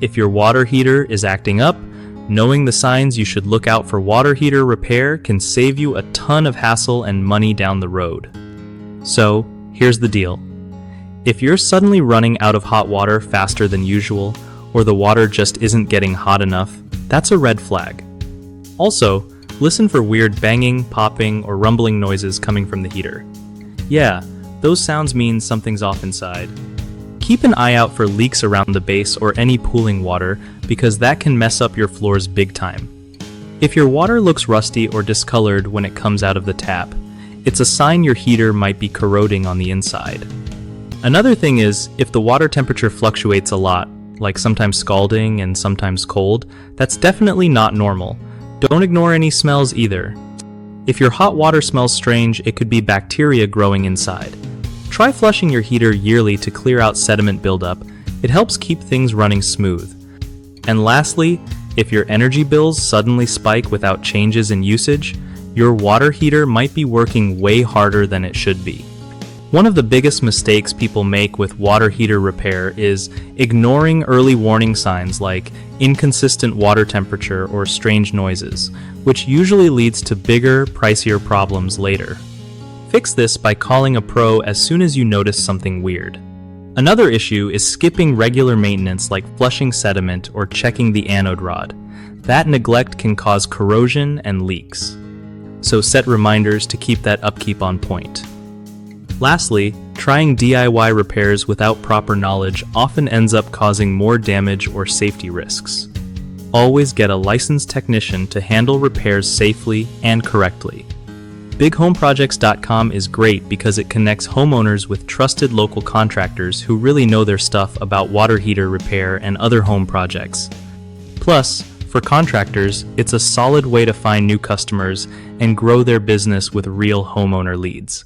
If your water heater is acting up, knowing the signs you should look out for water heater repair can save you a ton of hassle and money down the road. So, here's the deal. If you're suddenly running out of hot water faster than usual, or the water just isn't getting hot enough, that's a red flag. Also, listen for weird banging, popping, or rumbling noises coming from the heater. Yeah, those sounds mean something's off inside. Keep an eye out for leaks around the base or any pooling water, because that can mess up your floors big time. If your water looks rusty or discolored when it comes out of the tap, it's a sign your heater might be corroding on the inside. Another thing is, if the water temperature fluctuates a lot, like sometimes scalding and sometimes cold, that's definitely not normal. Don't ignore any smells either. If your hot water smells strange, it could be bacteria growing inside. Try flushing your heater yearly to clear out sediment buildup. It helps keep things running smooth. And lastly, if your energy bills suddenly spike without changes in usage, your water heater might be working way harder than it should be. One of the biggest mistakes people make with water heater repair is ignoring early warning signs like inconsistent water temperature or strange noises, which usually leads to bigger, pricier problems later. Fix this by calling a pro as soon as you notice something weird. Another issue is skipping regular maintenance like flushing sediment or checking the anode rod. That neglect can cause corrosion and leaks. So set reminders to keep that upkeep on point. Lastly, trying DIY repairs without proper knowledge often ends up causing more damage or safety risks. Always get a licensed technician to handle repairs safely and correctly. BigHomeProjects.com is great because it connects homeowners with trusted local contractors who really know their stuff about water heater repair and other home projects. Plus, for contractors, it's a solid way to find new customers and grow their business with real homeowner leads.